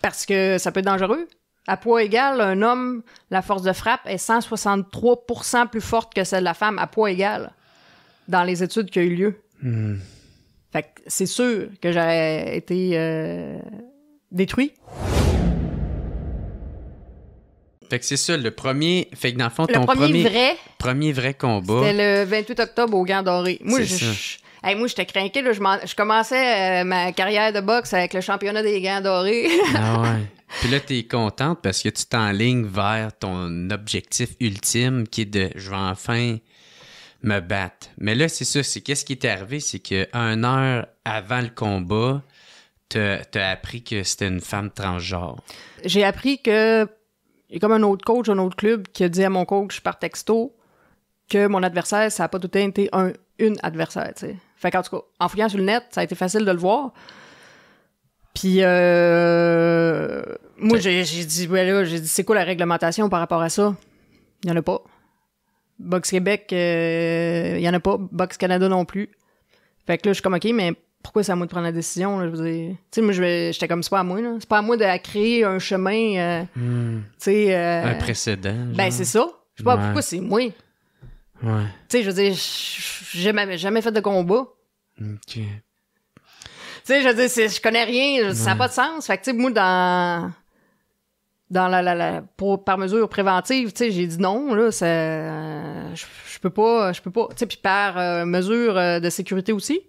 Parce que ça peut être dangereux. À poids égal, un homme, la force de frappe est 163% plus forte que celle de la femme à poids égal dans les études qui ont eu lieu. Fait que c'est sûr que j'aurais été détruit. Fait que c'est ça, le premier... Fait que dans le fond, Le ton premier vrai combat... C'était le 28 octobre au Gant Doré. Moi, moi, j'étais craquée. Là, je commençais ma carrière de boxe avec le championnat des Gants Dorés. Ah ouais. Puis là, t'es contente parce que tu t'enlignes vers ton objectif ultime qui est de « je vais enfin me battre ». Mais là, c'est ça, c'est qu'est-ce qui t'est arrivé, c'est que 1 heure avant le combat, t'as appris que c'était une femme transgenre. J'ai appris que il y a comme un autre coach, un autre club qui a dit à mon coach par texto que mon adversaire, ça n'a pas tout le temps été une adversaire, tu sais. Fait qu'en tout cas, en fouillant sur le net, ça a été facile de le voir. Puis moi, j'ai dit, c'est quoi la réglementation par rapport à ça? Il y en a pas. Boxe Québec, il y en a pas. Boxe Canada non plus. Fait que là, je suis comme, OK, mais pourquoi c'est à moi de prendre la décision? Là? Je veux dire, tu sais, moi, j'étais comme, c'est pas à moi, là. C'est pas à moi de créer un chemin, tu sais... un précédent. Ben, c'est ça. Je sais pas pourquoi c'est moi. Ouais. Tu sais, je veux dire, j'ai jamais fait de combat. OK. Tu sais, je veux dire, je connais rien, ça n'a pas de sens. Fait que, tu sais, moi, dans par mesure préventive, tu sais, j'ai dit non, là, je peux pas. Tu sais, puis par mesure de sécurité aussi.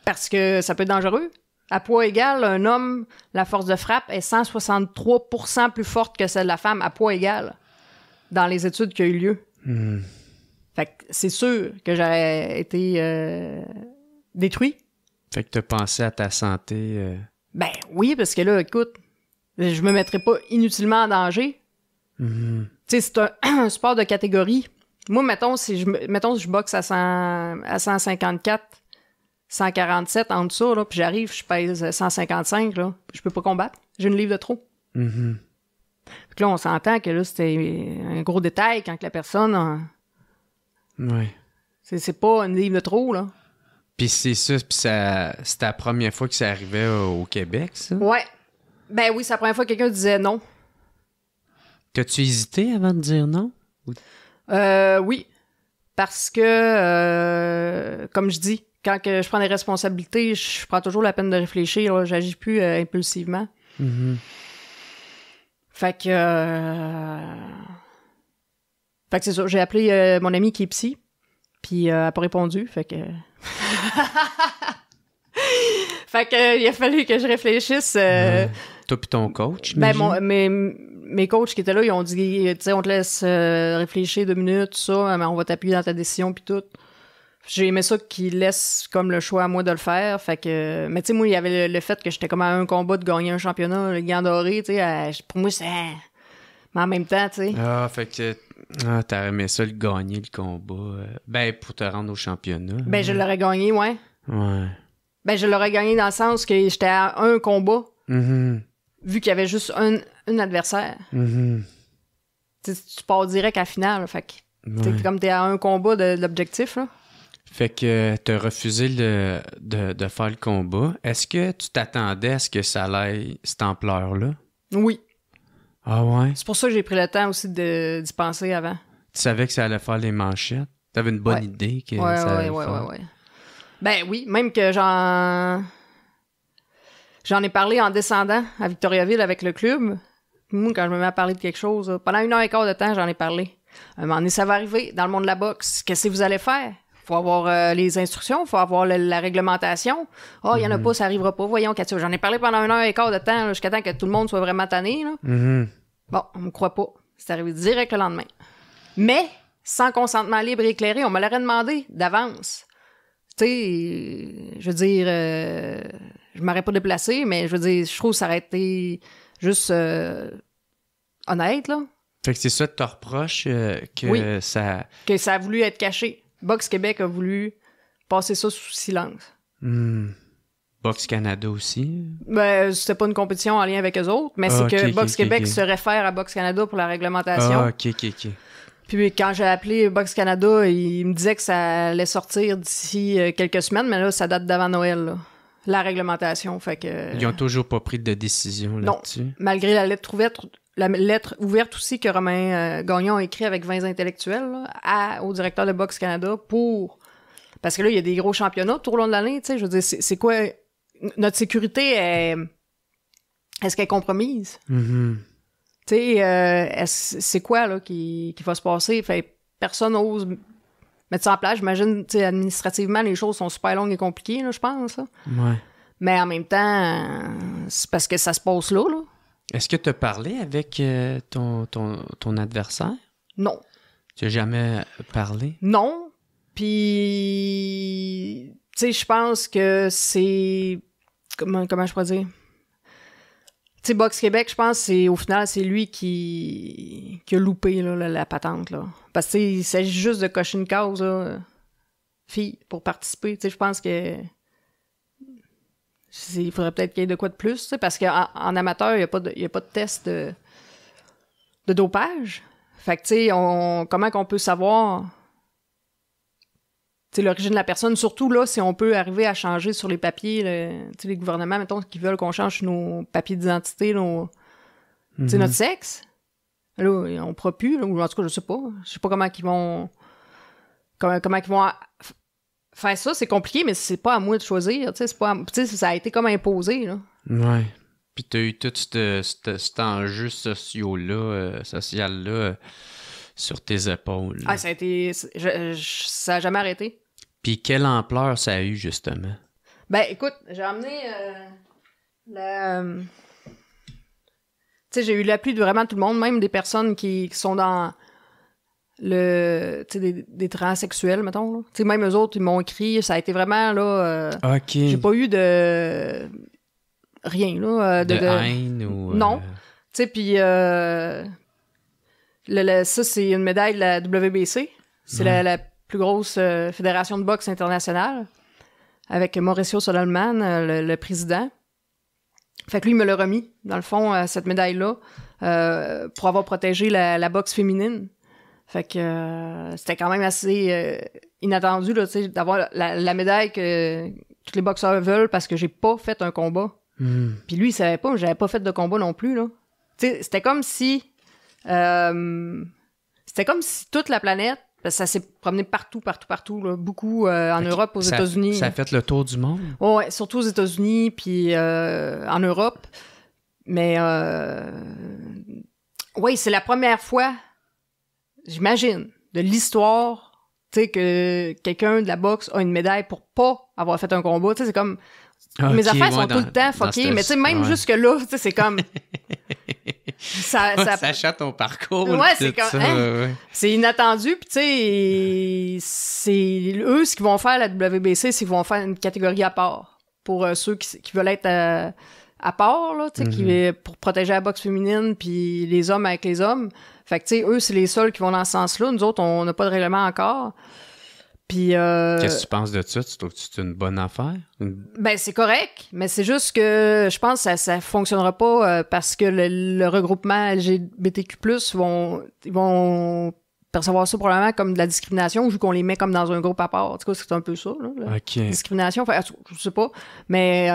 Parce que ça peut être dangereux. À poids égal, un homme, la force de frappe est 163% plus forte que celle de la femme à poids égal dans les études qui ont eu lieu. Fait que c'est sûr que j'aurais été détruit. Fait que t'as pensé à ta santé. Ben oui, parce que là, écoute, je me mettrais pas inutilement en danger. Tu sais, c'est un sport de catégorie. Moi, mettons, si je boxe à 154, 147 en dessous, là, puis j'arrive, je pèse 155, là, je peux pas combattre. J'ai une livre de trop. Puis là, on s'entend que là, c'était un gros détail quand la personne... Ouais. C'est pas une livre de trop, là. Puis c'est ça, c'était la première fois que ça arrivait au Québec, ça? Ouais. Ben oui, c'est la première fois que quelqu'un disait non. T'as-tu hésité avant de dire non? Oui. Parce que, comme je dis, quand que je prends des responsabilités, je prends toujours la peine de réfléchir, là, j'agis plus impulsivement. Fait que c'est ça, j'ai appelé mon ami qui est psy, puis elle a pas répondu, fait que... Fait que il a fallu que je réfléchisse. Toi pis ton coach, ben mes coachs qui étaient là, ils ont dit, tu sais, on te laisse réfléchir 2 minutes, tout ça, mais on va t'appuyer dans ta décision puis tout. J'ai aimé ça qu'ils laissent comme le choix à moi de le faire, fait que... Mais tu sais, moi, il y avait le fait que j'étais comme à un combat de gagner un championnat, le Gant Doré, tu sais, pour moi, c'est... Mais en même temps, tu sais... Ah, fait que... Ah, t'aurais aimé ça, le gagner, le combat. Ben, pour te rendre au championnat. Ben, je l'aurais gagné, ouais. Ouais. Ben, je l'aurais gagné dans le sens que j'étais à un combat, vu qu'il y avait juste un adversaire. Tu pars direct à la finale, fait que... Comme t'es à un combat de l'objectif, là. Fait que t'as refusé de faire le combat. Est-ce que tu t'attendais à ce que ça aille cette ampleur-là? Oui. Ah ouais? C'est pour ça que j'ai pris le temps aussi d'y penser avant. Tu savais que ça allait faire les manchettes? T'avais une bonne idée que ça allait faire? Ouais. Ben oui, même que j'en ai parlé en descendant à Victoriaville avec le club. Moi, quand je me mets à parler de quelque chose, pendant 1h15 de temps, j'en ai parlé. À un moment donné, ça va arriver dans le monde de la boxe. Qu'est-ce que vous allez faire? Faut avoir les instructions, faut avoir la réglementation. Il y en a pas, ça arrivera pas. Voyons, Katia. J'en ai parlé pendant 1h15 de temps, là, jusqu'à temps que tout le monde soit vraiment tanné. Là. Bon, on me croit pas. C'est arrivé direct le lendemain. Mais, sans consentement libre et éclairé, on me l'aurait demandé d'avance. Tu sais, je veux dire, je m'aurais pas déplacé, mais je veux dire, je trouve que ça aurait été juste honnête, là. Fait que c'est ça que tu reproches que ça... Que ça a voulu être caché. Boxe Québec a voulu passer ça sous silence. Boxe Canada aussi? Ben, c'était pas une compétition en lien avec eux autres, mais c'est que Boxe Québec se réfère à Boxe Canada pour la réglementation. Ah, OK. Puis quand j'ai appelé Boxe Canada, il me disait que ça allait sortir d'ici quelques semaines, mais là, ça date d'avant Noël, là. la réglementation. Fait que, Ils ont toujours pas pris de décision là-dessus. Non, malgré la lettre ouverte aussi que Romain Gagnon a écrit avec 20 intellectuels là, au directeur de Boxe Canada pour... Parce que là, il y a des gros championnats tout au long de l'année, tu sais. Je veux dire, c'est quoi... Notre sécurité, est-ce qu'elle est compromise? Mm-hmm. Tu sais, c'est quoi là qui va se passer? Fait personne n'ose mettre ça en place. J'imagine, tu sais, administrativement, les choses sont super longues et compliquées, là, je pense. Là. Ouais. Mais en même temps, c'est parce que ça se passe là. Est-ce que tu as parlé avec ton adversaire? Non. Tu n'as jamais parlé? Non. Puis, tu sais, je pense que c'est... Comment je pourrais dire? Tu sais, Boxe Québec, je pense c'est au final, c'est lui qui a loupé là, la patente. Là. Parce que il s'agit juste de cocher une case, là, fille, pour participer. Tu sais, je pense que il faudrait peut-être qu'il y ait de quoi de plus, tu sais, parce qu'en amateur, il n'y a pas de test de dopage. Fait que, tu sais, comment qu'on peut savoir l'origine de la personne, surtout là, si on peut arriver à changer sur les papiers, les gouvernements, mettons, qui veulent qu'on change nos papiers d'identité, notre sexe. Là, on ne pourra plus, là, ou en tout cas, je sais pas. Je sais pas comment ils vont faire ça. C'est compliqué, mais c'est pas à moi de choisir. C'est pas ça a été comme imposé. Là. Ouais. Puis t'as eu tout cet enjeu social-là sur tes épaules. Ah, ça a été... ça a jamais arrêté. Puis quelle ampleur ça a eu, justement? Ben, écoute, j'ai emmené tu sais, j'ai eu l'appui de vraiment tout le monde, même des personnes qui sont dans tu sais, des transsexuels, mettons. Tu sais, même eux autres, ils m'ont écrit. Ça a été vraiment, là... OK. J'ai pas eu de... Rien, là. De haine ou... Non. Tu sais, puis... ça, c'est une médaille de la WBC. C'est la plus grosse fédération de boxe internationale, avec Mauricio Solomon, le président. Fait que lui, il me l'a remis, dans le fond, cette médaille-là, pour avoir protégé la boxe féminine. Fait que c'était quand même assez inattendu, là, tu sais, d'avoir la médaille que tous les boxeurs veulent parce que j'ai pas fait un combat. Puis lui, il savait pas, j'avais pas fait de combat non plus, là. Tu sais, c'était comme si toute la planète, parce que ça s'est promené partout, là, beaucoup en Europe, aux États-Unis. Ça a fait le tour du monde? Ouais, surtout aux États-Unis, puis en Europe. Mais oui, c'est la première fois, j'imagine, de l'histoire, tu sais, que quelqu'un de la boxe a une médaille pour pas avoir fait un combat. Tu sais, c'est comme... mes affaires sont tout le temps fuckées, mais tu sais, même jusque-là, tu sais, c'est comme... ça chatte ton parcours. Ouais, c'est comme... ça, ouais. C'est inattendu, puis tu sais, c'est eux, ce qu'ils vont faire, la WBC, c'est qu'ils vont faire une catégorie à part. Pour ceux qui veulent être à part, là, tu sais, pour protéger la boxe féminine, puis les hommes avec les hommes. Fait que, tu sais, eux, c'est les seuls qui vont dans ce sens-là. Nous autres, on n'a pas de règlement encore. Puis, qu'est-ce que tu penses de ça? Tu trouves que c'est une bonne affaire? Ben, c'est correct, mais c'est juste que je pense que ça fonctionnera pas parce que le regroupement LGBTQ+, ils vont percevoir ça probablement comme de la discrimination vu qu'on les met comme dans un groupe à part. En tout cas, c'est un peu ça, là, la discrimination. Enfin, je sais pas, mais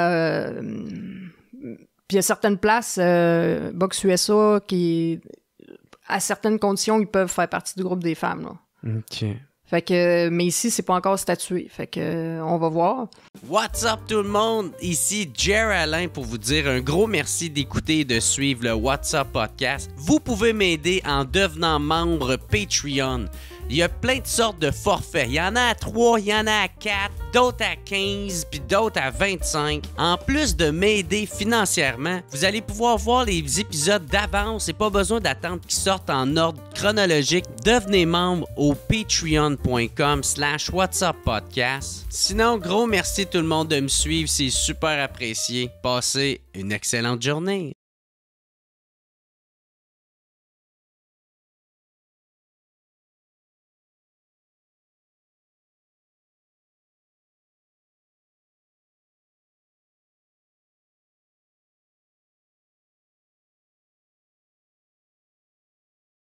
puis il y a certaines places, Boxe USA, qui, à certaines conditions, ils peuvent faire partie du groupe des femmes, là. OK. Fait que, mais ici, c'est pas encore statué. Fait que, on va voir. What's up tout le monde? Ici Jer Alain pour vous dire un gros merci d'écouter et de suivre le What's Up Podcast. Vous pouvez m'aider en devenant membre Patreon. Il y a plein de sortes de forfaits. Il y en a à 3, il y en a à 4, d'autres à 15, puis d'autres à 25. En plus de m'aider financièrement, vous allez pouvoir voir les épisodes d'avance et pas besoin d'attendre qu'ils sortent en ordre chronologique. Devenez membre au patreon.com/whatsuppodcast. Sinon, gros merci tout le monde de me suivre, c'est super apprécié. Passez une excellente journée.